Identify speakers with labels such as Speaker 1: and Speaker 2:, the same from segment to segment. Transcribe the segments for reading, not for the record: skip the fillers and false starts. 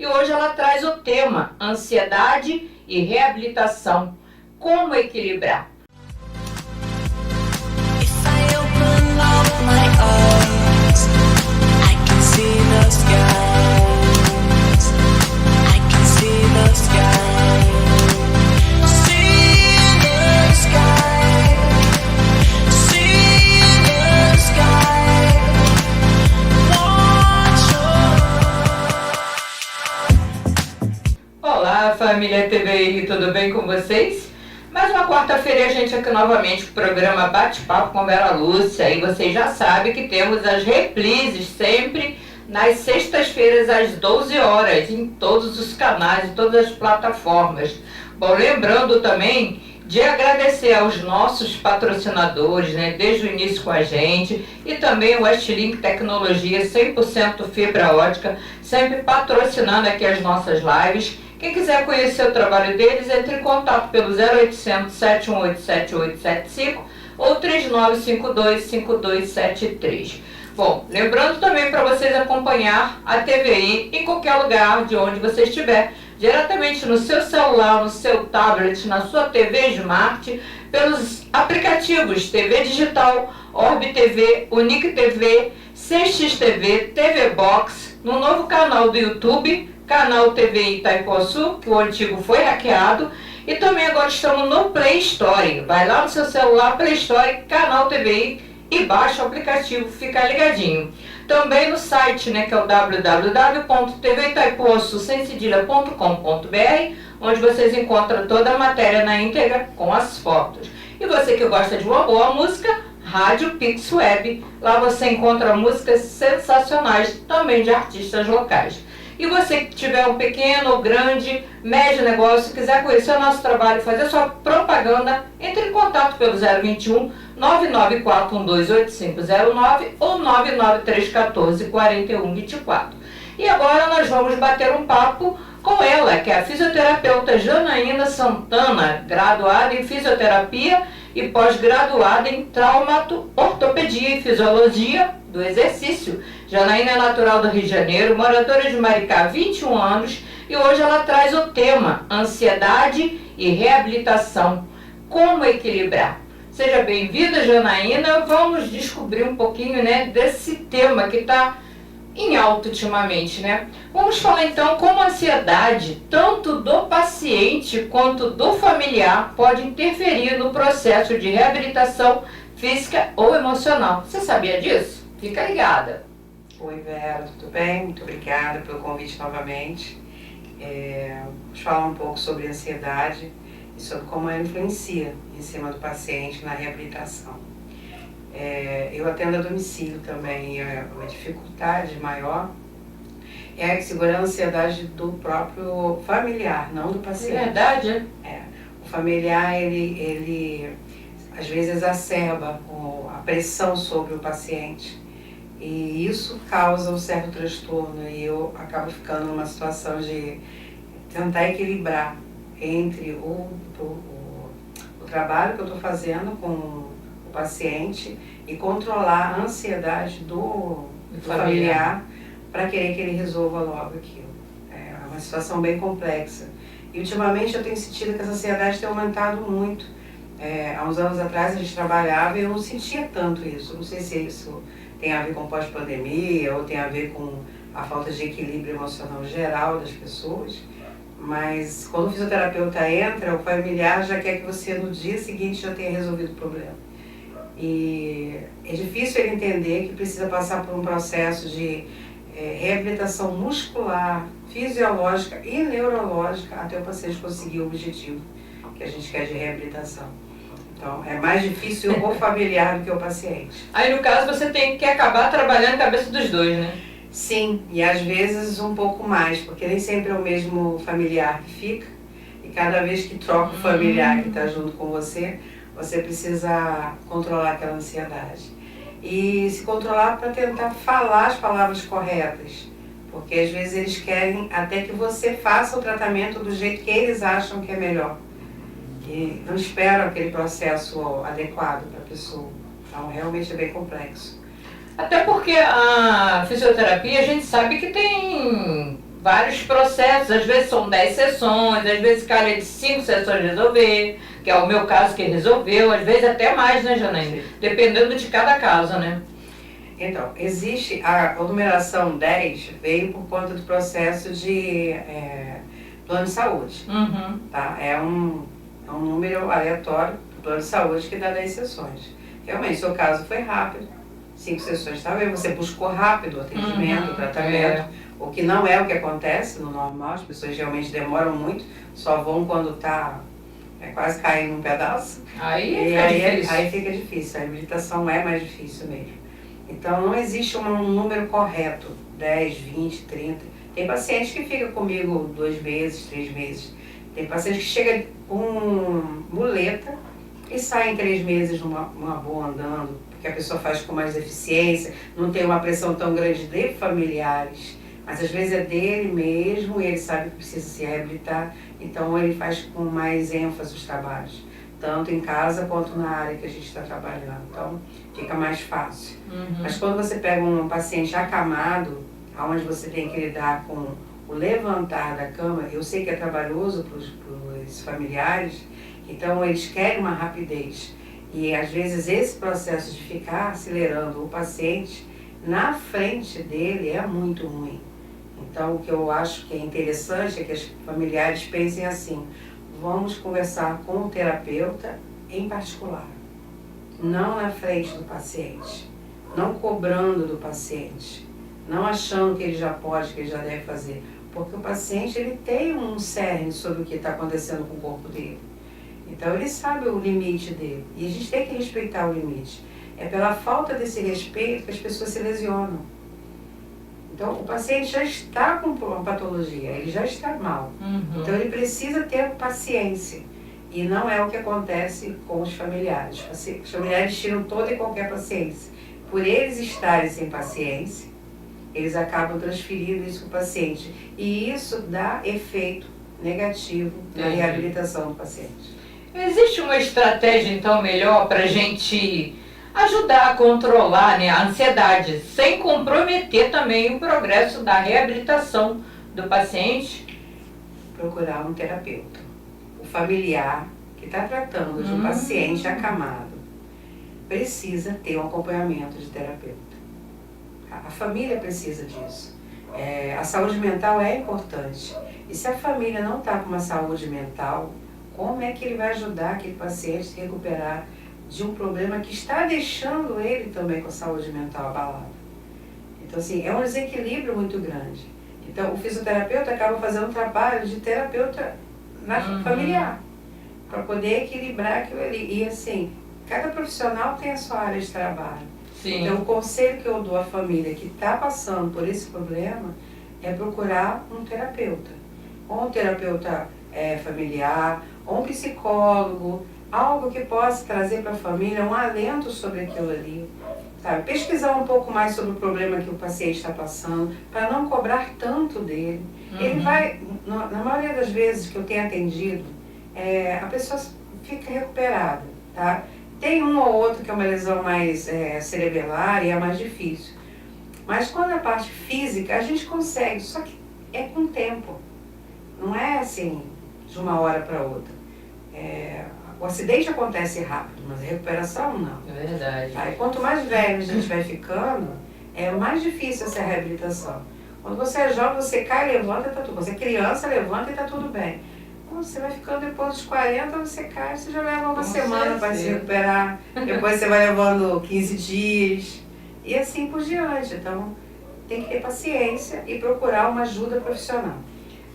Speaker 1: e hoje ela traz o tema ansiedade e reabilitação. Como equilibrar? Olá, família TVI, tudo bem com vocês? Mais uma quarta-feira a gente aqui novamente com o programa Bate-Papo com Vera Lúcia. E vocês já sabem que temos as reprises sempre nas sextas-feiras às 12 horas, em todos os canais, em todas as plataformas. Bom, lembrando também de agradecer aos nossos patrocinadores, né, desde o início com a gente, e também o Westlink Tecnologia 100% fibra ótica, sempre patrocinando aqui as nossas lives. Quem quiser conhecer o trabalho deles, entre em contato pelo 0800 718 7875 ou 3952 5273. Bom, lembrando também para vocês acompanhar a TVI em qualquer lugar de onde você estiver, diretamente no seu celular, no seu tablet, na sua TV Smart, pelos aplicativos TV Digital, Orb TV, Unique TV, CX TV, TV Box, no novo canal do YouTube, canal TVI Itaipuaçu, que o antigo foi hackeado, e também agora estamos no Play Store. Vai lá no seu celular, Play Store, canal TVI, e baixa o aplicativo, fica ligadinho. Também no site, né, que é o www.tvitaipuaçu.com.br, onde vocês encontram toda a matéria na íntegra com as fotos. E você que gosta de uma boa música, Rádio Pix Web, lá você encontra músicas sensacionais, também de artistas locais. E você que tiver um pequeno ou grande, médio negócio, quiser conhecer o nosso trabalho e fazer sua propaganda, entre em contato pelo 021 994128509 ou 993144124. E agora nós vamos bater um papo com ela, que é a fisioterapeuta Janaína Santana, graduada em fisioterapia e pós-graduada em traumato-ortopedia e fisiologia do exercício. Janaína é natural do Rio de Janeiro, moradora de Maricá há 21 anos, e hoje ela traz o tema ansiedade e reabilitação. Como equilibrar? Seja bem-vinda, Janaína. Vamos descobrir um pouquinho, né, desse tema que está em alta ultimamente, né? Vamos falar então como a ansiedade, tanto do paciente quanto do familiar, pode interferir no processo de reabilitação física ou emocional. Você sabia disso? Fica ligada.
Speaker 2: Oi, Vera, tudo bem? Muito obrigada pelo convite novamente. Vamos falar um pouco sobre ansiedade e sobre como ela influencia em cima do paciente na reabilitação. Eu atendo a domicílio também, a dificuldade maior é segurar a ansiedade do próprio familiar, não do paciente.
Speaker 1: É verdade,
Speaker 2: O familiar, ele às vezes exacerba a pressão sobre o paciente. E isso causa um certo transtorno e eu acabo ficando numa situação de tentar equilibrar entre o trabalho que eu estou fazendo com o paciente e controlar a ansiedade do familiar para querer que ele resolva logo aquilo. É uma situação bem complexa. E ultimamente eu tenho sentido que essa ansiedade tem aumentado muito. Há uns anos atrás a gente trabalhava e eu não sentia tanto isso. Não sei se isso tem a ver com pós-pandemia ou tem a ver com a falta de equilíbrio emocional geral das pessoas, mas quando o fisioterapeuta entra, o familiar já quer que você no dia seguinte já tenha resolvido o problema. E é difícil ele entender que precisa passar por um processo de reabilitação muscular, fisiológica e neurológica até o paciente conseguir o objetivo que a gente quer de reabilitação. Então, é mais difícil o familiar do que o paciente.
Speaker 1: Aí, no caso, você tem que acabar trabalhando a cabeça dos dois, né?
Speaker 2: Sim, e às vezes um pouco mais, porque nem sempre é o mesmo familiar que fica. E cada vez que troca o familiar que está junto com você, você precisa controlar aquela ansiedade. E se controlar para tentar falar as palavras corretas. Porque às vezes eles querem até que você faça o tratamento do jeito que eles acham que é melhor. E não esperam aquele processo adequado para a pessoa. Então, realmente é bem complexo.
Speaker 1: Até porque a fisioterapia, a gente sabe que tem vários processos, às vezes são 10 sessões, às vezes cara de 5 sessões resolver, que é o meu caso que resolveu, às vezes até mais, né, Janaína? Dependendo de cada caso, né?
Speaker 2: Então, existe a numeração 10 veio por conta do processo de plano de saúde.
Speaker 1: Uhum.
Speaker 2: Tá? É um número aleatório do plano de saúde que dá 10 sessões. Realmente, seu caso foi rápido, 5 sessões está bem, você buscou rápido o atendimento, o tratamento, o que não é o que acontece no normal, as pessoas realmente demoram muito, só vão quando está quase caindo um pedaço.
Speaker 1: Aí
Speaker 2: fica difícil, a reabilitação é mais difícil mesmo. Então não existe um número correto, 10, 20, 30. Tem paciente que fica comigo 2 meses, 3 meses. Tem paciente que chega com muleta e sai em 3 meses numa boa andando, porque a pessoa faz com mais eficiência, não tem uma pressão tão grande de familiares, mas às vezes é dele mesmo e ele sabe que precisa se reabilitar, então ele faz com mais ênfase os trabalhos, tanto em casa quanto na área que a gente está trabalhando, então fica mais fácil. Mas quando você pega um paciente acamado, onde você tem que lidar com o levantar da cama, eu sei que é trabalhoso para os familiares, então eles querem uma rapidez. E às vezes esse processo de ficar acelerando o paciente na frente dele é muito ruim. Então o que eu acho que é interessante é que os familiares pensem assim, vamos conversar com o terapeuta em particular, não na frente do paciente, não cobrando do paciente, não achando que ele já pode, que ele já deve fazer, porque o paciente ele tem um cerne sobre o que está acontecendo com o corpo dele. Então ele sabe o limite dele e a gente tem que respeitar o limite. É pela falta desse respeito que as pessoas se lesionam. Então o paciente já está com uma patologia, ele já está mal. Então ele precisa ter paciência. E não é o que acontece com os familiares. Os familiares tiram toda e qualquer paciência. Por eles estarem sem paciência, eles acabam transferindo isso para o paciente. E isso dá efeito negativo na reabilitação do paciente.
Speaker 1: Existe uma estratégia, então, melhor para a gente ajudar a controlar, né, a ansiedade, sem comprometer também o progresso da reabilitação do paciente?
Speaker 2: Procurar um terapeuta. O familiar que está tratando de um paciente acamado precisa ter um acompanhamento de terapeuta. A família precisa disso. A saúde mental é importante. E se a família não está com uma saúde mental, como é que ele vai ajudar aquele paciente a se recuperar de um problema que está deixando ele também com a saúde mental abalada? Então, assim, é um desequilíbrio muito grande. Então, o fisioterapeuta acaba fazendo um trabalho de terapeuta familiar, para poder equilibrar aquilo ali. E, assim, cada profissional tem a sua área de trabalho.
Speaker 1: Sim.
Speaker 2: Então, o conselho que eu dou à família que está passando por esse problema é procurar um terapeuta. Ou um terapeuta familiar, ou um psicólogo, algo que possa trazer para a família um alento sobre aquilo ali. Sabe? Pesquisar um pouco mais sobre o problema que o paciente está passando, para não cobrar tanto dele. Ele vai, na maioria das vezes que eu tenho atendido, a pessoa fica recuperada, tá? Tem um ou outro que é uma lesão mais cerebelar e é mais difícil. Mas quando a parte física, a gente consegue, só que é com o tempo. Não é assim, de uma hora para outra. O acidente acontece rápido, mas a recuperação não.
Speaker 1: É verdade.
Speaker 2: Tá? E quanto mais velho a gente vai ficando, é mais difícil essa reabilitação. Quando você é jovem, você cai, levanta e está tudo bem. Você é criança, levanta e está tudo bem. Quando você vai ficando depois dos 40, você cai, você já leva uma semana para se recuperar. Depois você vai levando 15 dias. E assim por diante. Então, tem que ter paciência e procurar uma ajuda profissional.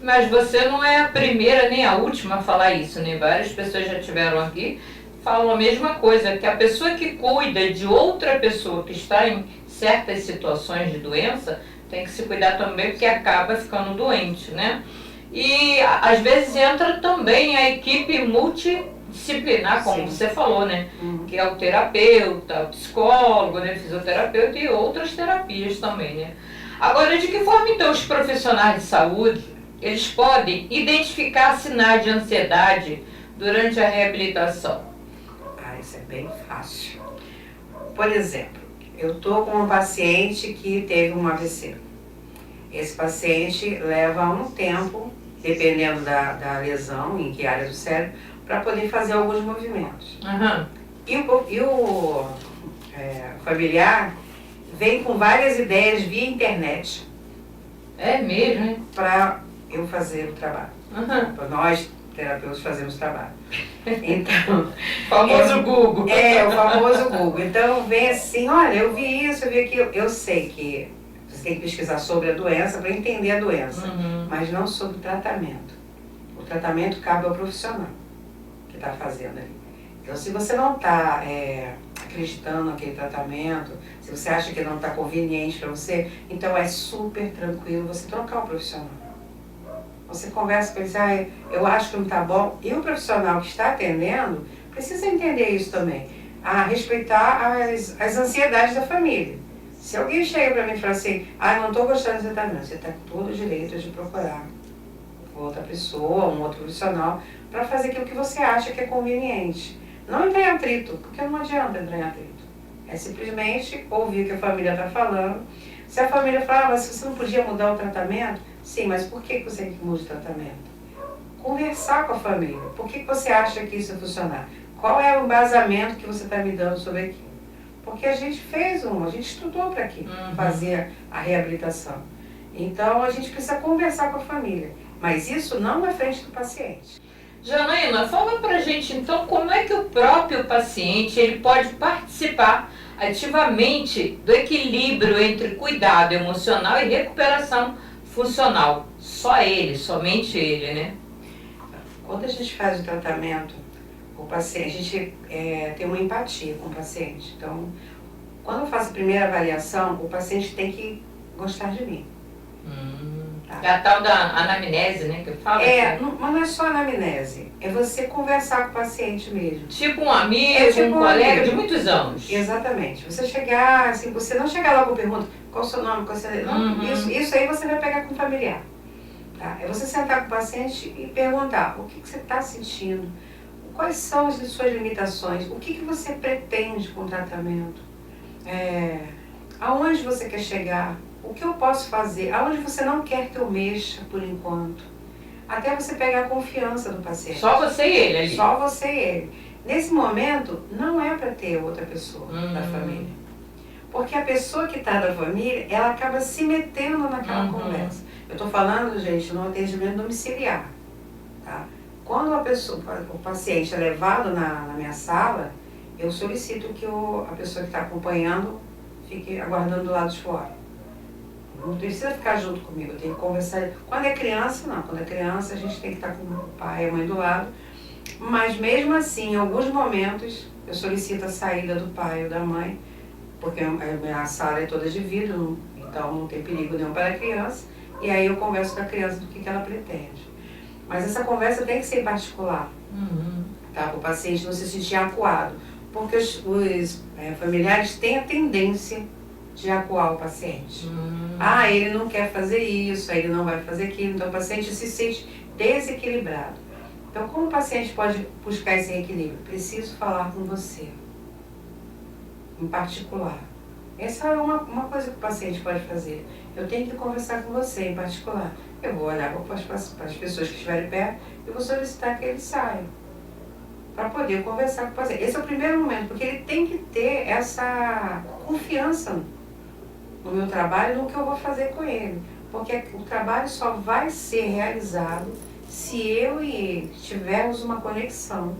Speaker 1: Mas você não é a primeira nem a última a falar isso, né? Várias pessoas já tiveram aqui, falam a mesma coisa, que a pessoa que cuida de outra pessoa que está em certas situações de doença, tem que se cuidar também, porque acaba ficando doente, né? E às vezes entra também a equipe multidisciplinar, como você falou, né? Que é o terapeuta, o psicólogo, né? Fisioterapeuta e outras terapias também, né? Agora, de que forma então os profissionais de saúde eles podem identificar sinais de ansiedade durante a reabilitação?
Speaker 2: Isso é bem fácil. Por exemplo, eu estou com um paciente que teve um AVC. esse paciente leva um tempo, dependendo da lesão, em que área do cérebro, para poder fazer alguns movimentos.
Speaker 1: Uhum.
Speaker 2: E o familiar vem com várias ideias via internet.
Speaker 1: É mesmo, hein?
Speaker 2: Para eu fazer o trabalho.
Speaker 1: Uhum.
Speaker 2: Para nós, terapeutas, fazemos o trabalho. Então,
Speaker 1: o famoso Google.
Speaker 2: O famoso Google. Então, vem assim, olha, eu vi isso, eu vi aquilo. Eu sei que você tem que pesquisar sobre a doença para entender a doença, mas não sobre o tratamento. O tratamento cabe ao profissional que está fazendo ali. Então, se você não está acreditando naquele tratamento, se você acha que não está conveniente para você, então é super tranquilo você trocar o profissional. Você conversa com ele, eu acho que não está bom, e o profissional que está atendendo precisa entender isso também, respeitar as ansiedades da família. Se alguém chega para mim e fala assim, não estou gostando desse tratamento, você está com todo o direito de procurar outra pessoa, um outro profissional, para fazer aquilo que você acha que é conveniente. Não entrar em atrito, porque não adianta entrar em atrito. É simplesmente ouvir o que a família está falando. Se a família fala, mas você não podia mudar o tratamento? Sim, mas por que você muda o tratamento? Conversar com a família. Por que você acha que isso vai funcionar? Qual é o embasamento que você está me dando sobre aquilo? Porque a gente a gente estudou para aqui, fazer a reabilitação. Então a gente precisa conversar com a família. Mas isso não na frente do paciente.
Speaker 1: Janaína, fala pra gente então como é que o próprio paciente ele pode participar ativamente do equilíbrio entre cuidado emocional e recuperação funcional. Só ele, somente ele, né?
Speaker 2: Quando a gente faz o tratamento, o paciente, a gente tem uma empatia com o paciente. Então, quando eu faço a primeira avaliação, o paciente tem que gostar de mim.
Speaker 1: Tá. É a tal da anamnese, né, que eu falo?
Speaker 2: Mas não é só anamnese, é você conversar com o paciente mesmo.
Speaker 1: Tipo um amigo, tipo um colega de muitos anos.
Speaker 2: Exatamente. Você chegar, assim, você não chegar logo com pergunta, qual o seu nome, qual o seu... Não, isso aí você vai pegar com o familiar. Tá? É você sentar com o paciente e perguntar o que você está sentindo, quais são as suas limitações, o que você pretende com o tratamento, aonde você quer chegar, o que eu posso fazer, aonde você não quer que eu mexa por enquanto, até você pegar a confiança do paciente.
Speaker 1: Só você e ele ali?
Speaker 2: Só você e ele. Nesse momento, não é para ter outra pessoa da família. Porque a pessoa que está da família, ela acaba se metendo naquela conversa. Eu estou falando, gente, no atendimento domiciliar. Tá? Quando o paciente é levado na minha sala, eu solicito que a pessoa que está acompanhando fique aguardando do lado de fora. Não precisa ficar junto comigo, eu tenho que conversar. Quando é criança, não. Quando é criança, a gente tem que estar com o pai e a mãe do lado. Mas mesmo assim, em alguns momentos, eu solicito a saída do pai ou da mãe, porque a sala é toda de vidro, então não tem perigo nenhum para a criança. E aí eu converso com a criança do que ela pretende. Mas essa conversa tem que ser particular, tá? Para o paciente não se sentir acuado. Porque os familiares têm a tendência de acuar o paciente. Ele não quer fazer isso, ele não vai fazer aquilo, então o paciente se sente desequilibrado. Então, como o paciente pode buscar esse equilíbrio? Preciso falar com você, em particular. Essa é uma coisa que o paciente pode fazer. Eu tenho que conversar com você, em particular. Eu vou olhar para as pessoas que estiverem perto e vou solicitar que eles saiam, para poder conversar com o paciente. Esse é o primeiro momento, porque ele tem que ter essa confiança no meu trabalho, no que eu vou fazer com ele. Porque o trabalho só vai ser realizado se eu e ele tivermos uma conexão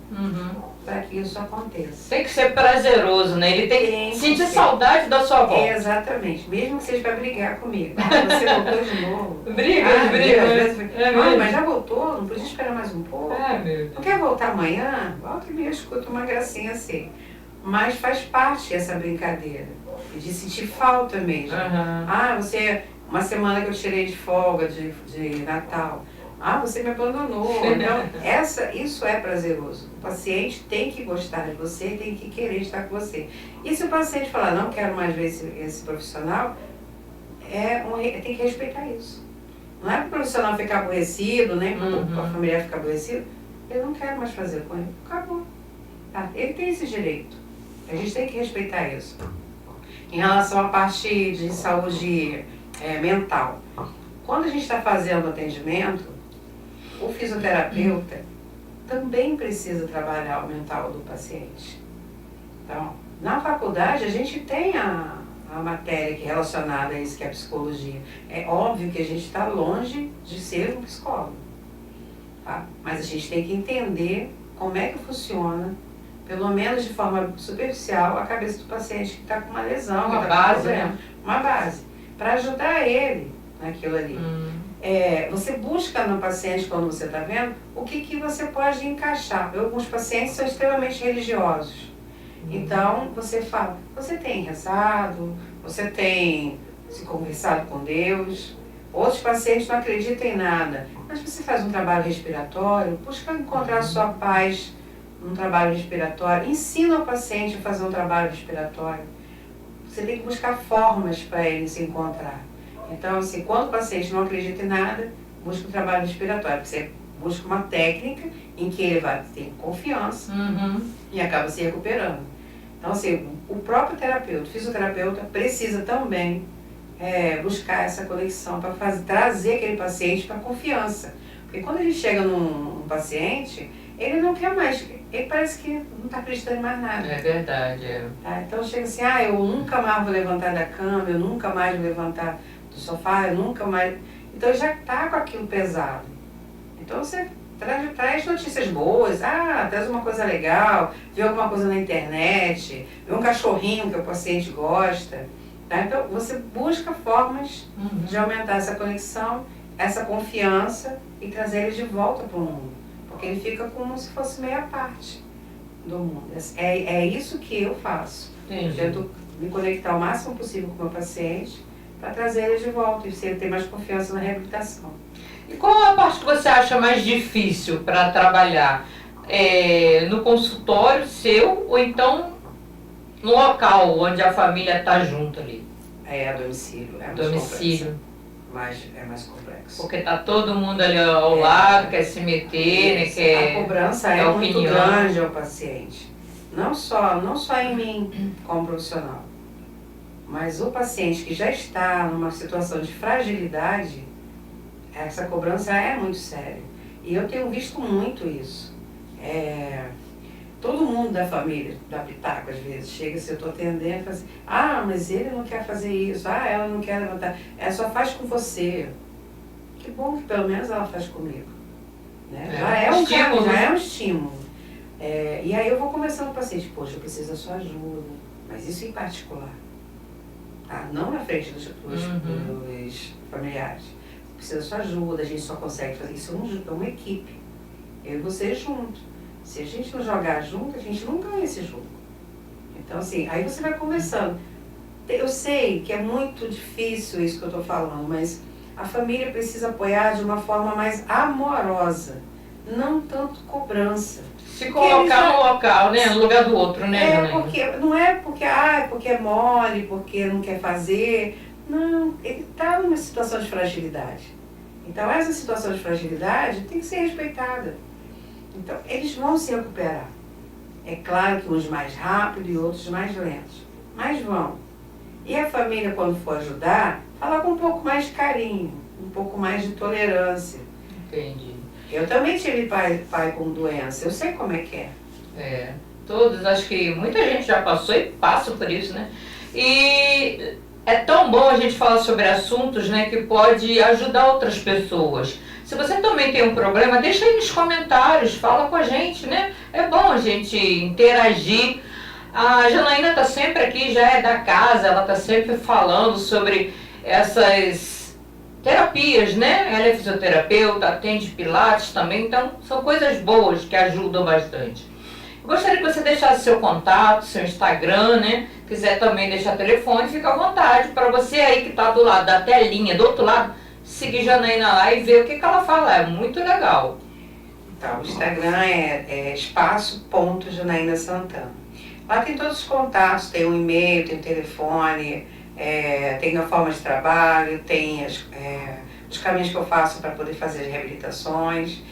Speaker 2: para que isso aconteça.
Speaker 1: Tem que ser prazeroso, né? Ele tem que sentir saudade da sua volta.
Speaker 2: Exatamente. Mesmo que seja para brigar comigo. Você voltou de novo.
Speaker 1: Briga.
Speaker 2: Mas já voltou? Não podia esperar mais um pouco? Não quer voltar amanhã? Volta e me escuta uma gracinha assim. Mas faz parte essa brincadeira. De sentir falta mesmo. Uma semana que eu tirei de folga de Natal. Você me abandonou. Então, isso é prazeroso. O paciente tem que gostar de você, tem que querer estar com você. E se o paciente falar, não quero mais ver esse profissional, tem que respeitar isso. Não é para o profissional ficar aborrecido, nem para a família ficar aborrecida. Eu não quero mais fazer com ele. Acabou. Tá? Ele tem esse direito. A gente tem que respeitar isso. Em relação à parte de saúde mental, quando a gente está fazendo atendimento, o fisioterapeuta também precisa trabalhar o mental do paciente. Então, na faculdade a gente tem a matéria que é relacionada a isso, que é a psicologia. É óbvio que a gente está longe de ser um psicólogo, tá? Mas a gente tem que entender como é que funciona, pelo menos de forma superficial, a cabeça do paciente que está com uma lesão,
Speaker 1: Uma
Speaker 2: que
Speaker 1: base,
Speaker 2: tá com problema.
Speaker 1: né?
Speaker 2: Uma base, para ajudar ele naquilo ali. Você busca no paciente, quando você está vendo, o que você pode encaixar. Alguns pacientes são extremamente religiosos. Então, você fala, você tem rezado, você tem se conversado com Deus. Outros pacientes não acreditam em nada, mas você faz um trabalho respiratório, busca encontrar a sua paz num trabalho respiratório, ensina o paciente a fazer um trabalho respiratório. Você tem que buscar formas para ele se encontrar. Então, assim, quando o paciente não acredita em nada, busca um trabalho respiratório. Você busca uma técnica em que ele vai ter confiança e acaba se recuperando. Então, assim, o próprio terapeuta, o fisioterapeuta, precisa também buscar essa conexão para trazer aquele paciente para a confiança. Porque quando a gente chega num paciente, ele não quer mais, ele parece que não está acreditando em mais nada.
Speaker 1: É verdade, é.
Speaker 2: Tá? Então chega assim, eu nunca mais vou levantar da cama, eu nunca mais vou levantar do sofá, eu nunca mais... Então ele já está com aquilo pesado. Então você traz notícias boas, traz uma coisa legal, vê alguma coisa na internet, vê um cachorrinho que o paciente gosta. Tá? Então você busca formas de aumentar essa conexão, essa confiança e trazer ele de volta para o mundo. Porque ele fica como se fosse meia parte do mundo. É isso que eu faço.
Speaker 1: Entendi.
Speaker 2: Eu tento me conectar o máximo possível com o meu paciente para trazer ele de volta e ter mais confiança na reabilitação.
Speaker 1: E qual a parte que você acha mais difícil para trabalhar? No consultório seu ou então no local onde a família está junto ali?
Speaker 2: A domicílio.
Speaker 1: Domicílio.
Speaker 2: É mais complexo.
Speaker 1: Porque tá todo mundo ali ao lado, quer se meter, né?
Speaker 2: A cobrança é muito grande ao paciente. Não só em mim como profissional, mas o paciente que já está numa situação de fragilidade, essa cobrança é muito séria. E eu tenho visto muito isso. Todo mundo da família, da pitaco às vezes, chega, se eu estou atendendo, e fala assim, mas ele não quer fazer isso, ela não quer levantar, ela só faz com você. Que bom que pelo menos ela faz comigo. Né? Já é um estímulo. E aí eu vou conversando com o paciente, poxa, eu preciso da sua ajuda, mas isso em particular. Tá? Não na frente dos familiares. Precisa da sua ajuda, a gente só consegue fazer isso uma equipe. Eu e você junto. Se a gente não jogar junto, a gente não ganha esse jogo. Então, assim, aí você vai conversando. Eu sei que é muito difícil isso que eu estou falando, mas a família precisa apoiar de uma forma mais amorosa, não tanto cobrança.
Speaker 1: Se colocar no local, né? No lugar do outro, né?
Speaker 2: Não é porque é mole, porque não quer fazer. Não, ele está numa situação de fragilidade. Então, essa situação de fragilidade tem que ser respeitada. Então, eles vão se recuperar. É claro que uns mais rápido e outros mais lentos, mas vão. E a família, quando for ajudar, fala com um pouco mais de carinho, um pouco mais de tolerância.
Speaker 1: Entendi.
Speaker 2: Eu também tive pai com doença, eu sei como é que é.
Speaker 1: Todos, acho que muita gente já passou e passa por isso, né? E é tão bom a gente falar sobre assuntos, né, que pode ajudar outras pessoas. Se você também tem um problema, deixa aí nos comentários, fala com a gente, né? É bom a gente interagir. A Janaína está sempre aqui, já é da casa, ela está sempre falando sobre essas terapias, né? Ela é fisioterapeuta, atende pilates também, então são coisas boas que ajudam bastante. Eu gostaria que você deixasse seu contato, seu Instagram, né? Quiser também deixar telefone, fica à vontade para você aí que está do lado da telinha, do outro lado, seguir Janaína lá e ver o que ela fala, é muito legal.
Speaker 2: Então, o Instagram é espaço.Janaína Santana. Lá tem todos os contatos, tem um e-mail, tem um telefone, tem a forma de trabalho, tem os caminhos que eu faço para poder fazer as reabilitações,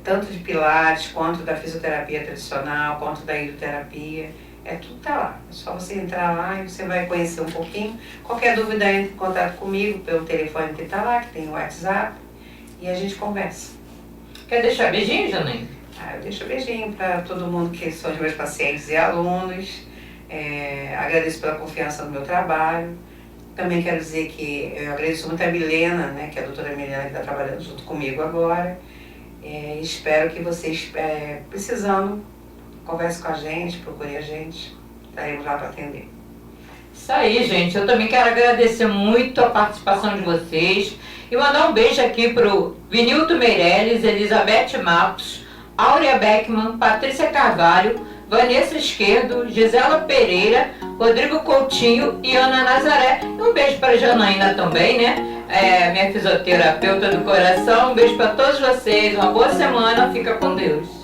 Speaker 2: tanto de pilates, quanto da fisioterapia tradicional, quanto da hidroterapia. Tudo tá lá. É só você entrar lá e você vai conhecer um pouquinho. Qualquer dúvida, entre em contato comigo pelo telefone que tá lá, que tem o WhatsApp, e a gente conversa.
Speaker 1: Quer deixar beijinho, Janaína?
Speaker 2: Eu deixo beijinho para todo mundo que são os meus pacientes e alunos. Agradeço pela confiança no meu trabalho. Também quero dizer que eu agradeço muito a Milena, né, que é a doutora Milena que está trabalhando junto comigo agora. Espero que vocês, precisando, converse com a gente, procure a gente. Estaremos lá para atender.
Speaker 1: Isso aí, gente. Eu também quero agradecer muito a participação de vocês e mandar um beijo aqui pro Vinilton Meirelles, Elizabeth Matos, Áurea Beckman, Patrícia Carvalho, Vanessa Esquerdo, Gisela Pereira, Rodrigo Coutinho e Ana Nazaré. E um beijo para a Janaína também, né? Minha fisioterapeuta do coração. Um beijo para todos vocês. Uma boa semana. Fica com Deus.